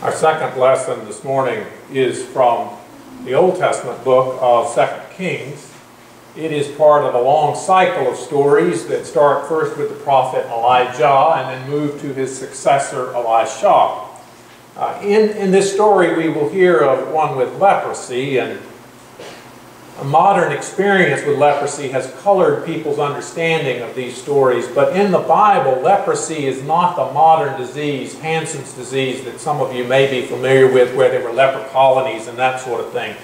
Our second lesson this morning is from the Old Testament book of 2 Kings. It is part of a long cycle of stories that start first with the prophet Elijah and then move to his successor Elisha. In this story we will hear of one with leprosy, and a modern experience with leprosy has colored people's understanding of these stories, but in the Bible, leprosy is not the modern disease, Hansen's disease, that some of you may be familiar with, where there were leper colonies and that sort of thing.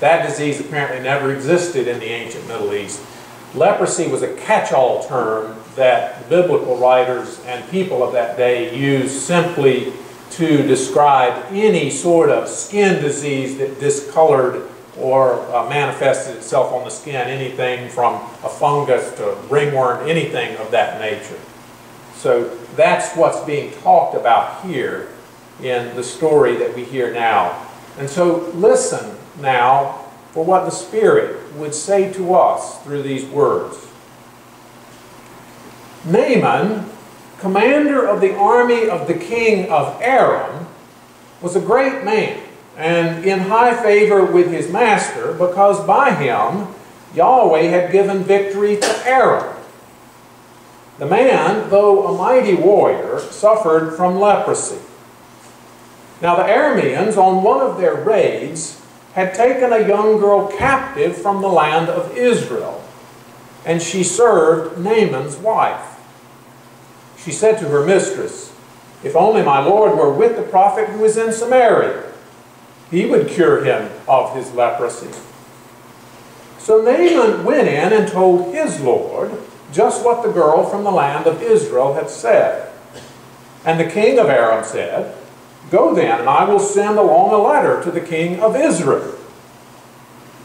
That disease apparently never existed in the ancient Middle East. Leprosy was a catch-all term that the biblical writers and people of that day used simply to describe any sort of skin disease that discolored or manifested itself on the skin, anything from a fungus to ringworm, anything of that nature. So that's what's being talked about here in the story that we hear now. And so listen now for what the Spirit would say to us through these words. Naaman, commander of the army of the king of Aram, was a great man and in high favor with his master, because by him Yahweh had given victory to Aram. The man, though a mighty warrior, suffered from leprosy. Now the Arameans, on one of their raids, had taken a young girl captive from the land of Israel, and she served Naaman's wife. She said to her mistress, "If only my lord were with the prophet who is in Samaria, he would cure him of his leprosy." So Naaman went in and told his lord just what the girl from the land of Israel had said. And the king of Aram said, "Go then, and I will send along a letter to the king of Israel."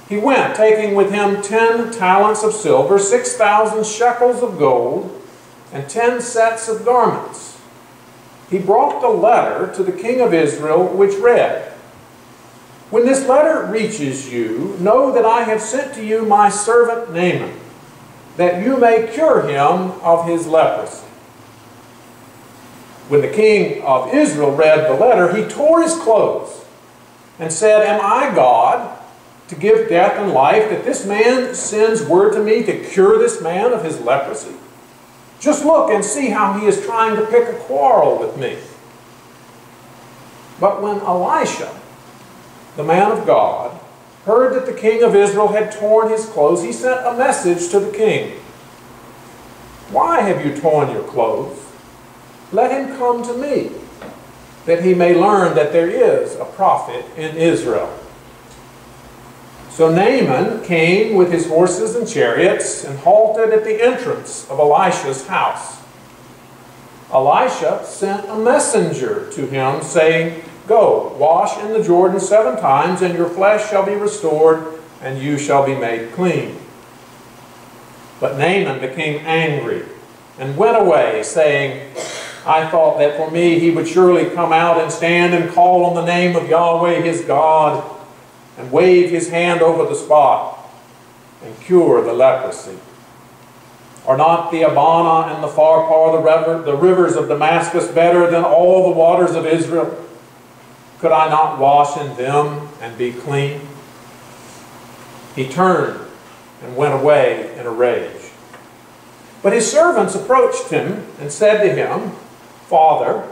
He went, taking with him 10 talents of silver, 6,000 shekels of gold, and 10 sets of garments. He brought the letter to the king of Israel, which read, "When this letter reaches you, know that I have sent to you my servant Naaman, that you may cure him of his leprosy." When the king of Israel read the letter, he tore his clothes and said, "Am I God to give death and life, that this man sends word to me to cure this man of his leprosy? Just look and see how he is trying to pick a quarrel with me." But when Elisha, the man of God, heard that the king of Israel had torn his clothes, he sent a message to the king. "Why have you torn your clothes? Let him come to me, that he may learn that there is a prophet in Israel." So Naaman came with his horses and chariots and halted at the entrance of Elisha's house. Elisha sent a messenger to him, saying, "Go, wash in the Jordan 7 times, and your flesh shall be restored, and you shall be made clean." But Naaman became angry and went away, saying, "I thought that for me he would surely come out and stand and call on the name of Yahweh his God, and wave his hand over the spot, and cure the leprosy. Are not the Abana and the Pharpar, the rivers of Damascus, better than all the waters of Israel? Could I not wash in them and be clean?" He turned and went away in a rage. But his servants approached him and said to him, "Father,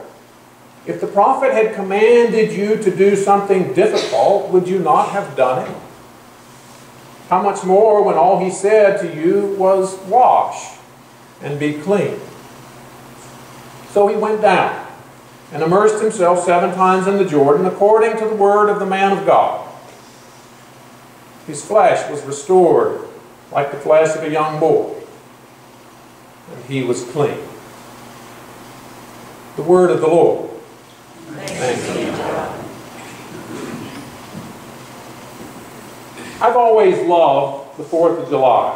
if the prophet had commanded you to do something difficult, would you not have done it? How much more when all he said to you was, 'Wash and be clean'?" So he went down and immersed himself 7 times in the Jordan, according to the word of the man of God. His flesh was restored like the flesh of a young bull, and he was clean. The word of the Lord. Thanks be to God. I've always loved the 4th of July.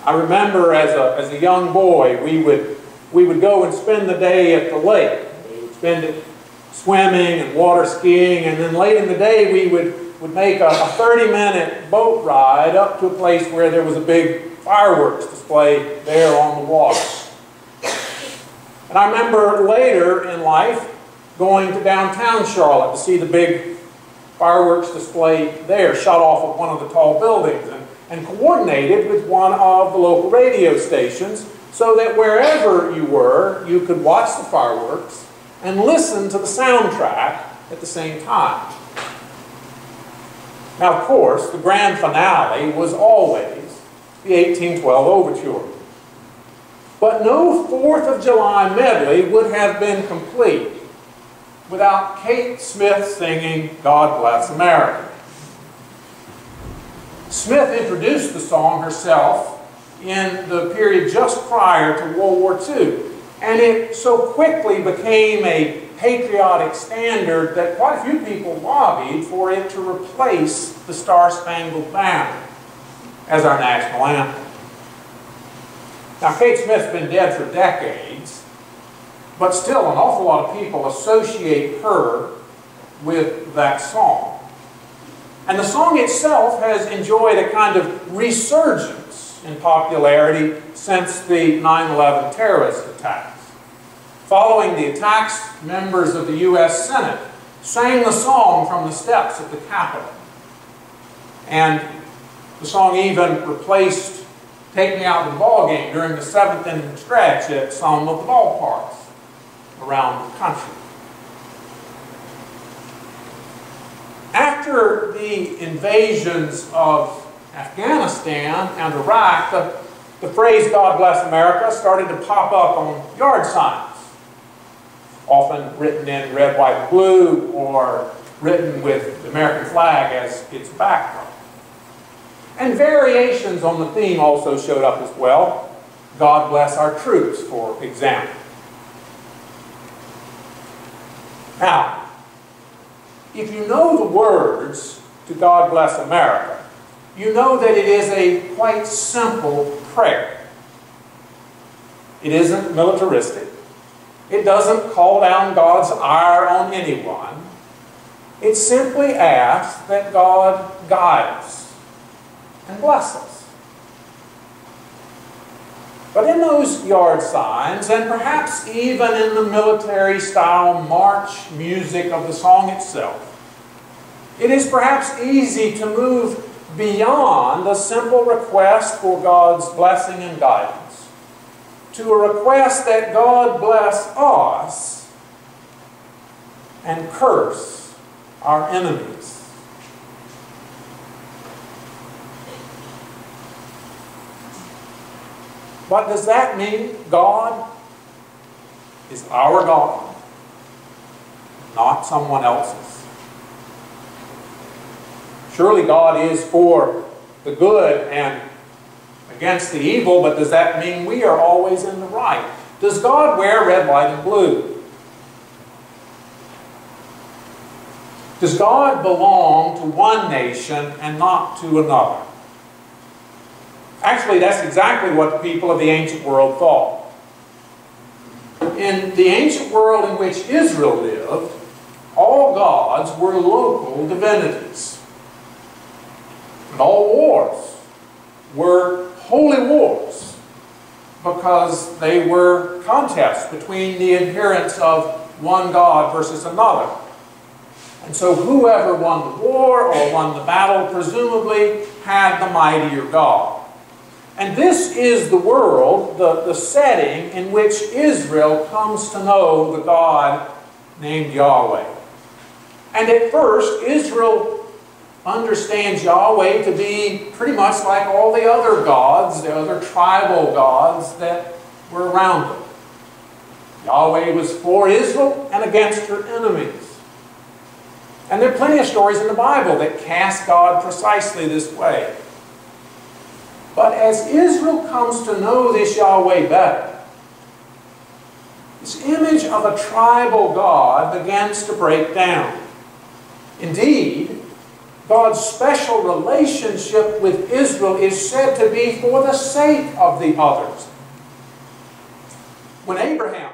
I remember as a young boy, we would go and spend the day at the lake. We would spend it swimming and water skiing, and then late in the day we would make a 30-minute boat ride up to a place where there was a big fireworks display there on the water. And And I remember later in life going to downtown Charlotte to see the big fireworks display there, shot off of one of the tall buildings, and coordinated with one of the local radio stations so that wherever you were, you could watch the fireworks and listen to the soundtrack at the same time. Now, of course, the grand finale was always the 1812 Overture. But no 4th of July medley would have been complete without Kate Smith singing "God Bless America." Smith introduced the song herself in the period just prior to World War II, and it so quickly became a patriotic standard that quite a few people lobbied for it to replace the Star-Spangled Banner as our national anthem. Now, Kate Smith's been dead for decades, but still an awful lot of people associate her with that song. And the song itself has enjoyed a kind of resurgence in popularity since the 9/11 terrorist attacks. Following the attacks, members of the U.S. Senate sang the song from the steps of the Capitol. And the song even replaced "Take Me Out to the Ball Game" during the 7th inning stretch at some of the ballparks around the country. After the invasions of Afghanistan and Iraq, the phrase "God Bless America" started to pop up on yard signs, often written in red, white, and blue, or written with the American flag as its backdrop. And variations on the theme also showed up as well. "God Bless Our Troops," for example. Now, if you know the words to "God Bless America," you know that it is a quite simple prayer. It isn't militaristic. It doesn't call down God's ire on anyone. It simply asks that God guide us and bless us. But in those yard signs, and perhaps even in the military-style march music of the song itself, it is perhaps easy to move beyond a simple request for God's blessing and guidance to a request that God bless us and curse our enemies. But does that mean God is our God, not someone else's? Surely God is for the good and against the evil, but does that mean we are always in the right? Does God wear red, white, and blue? Does God belong to one nation and not to another? Actually, that's exactly what the people of the ancient world thought. In the ancient world in which Israel lived, all gods were local divinities. And all wars were holy wars because they were contests between the adherents of one god versus another. And so whoever won the war or won the battle presumably had the mightier god. And this is the world, the setting in which Israel comes to know the God named Yahweh. And at first, Israel understands Yahweh to be pretty much like all the other gods, the other tribal gods that were around them. Yahweh was for Israel and against her enemies. And there are plenty of stories in the Bible that cast God precisely this way. But as Israel comes to know this Yahweh better, this image of a tribal God begins to break down. Indeed, God's special relationship with Israel is said to be for the sake of the others. When Abraham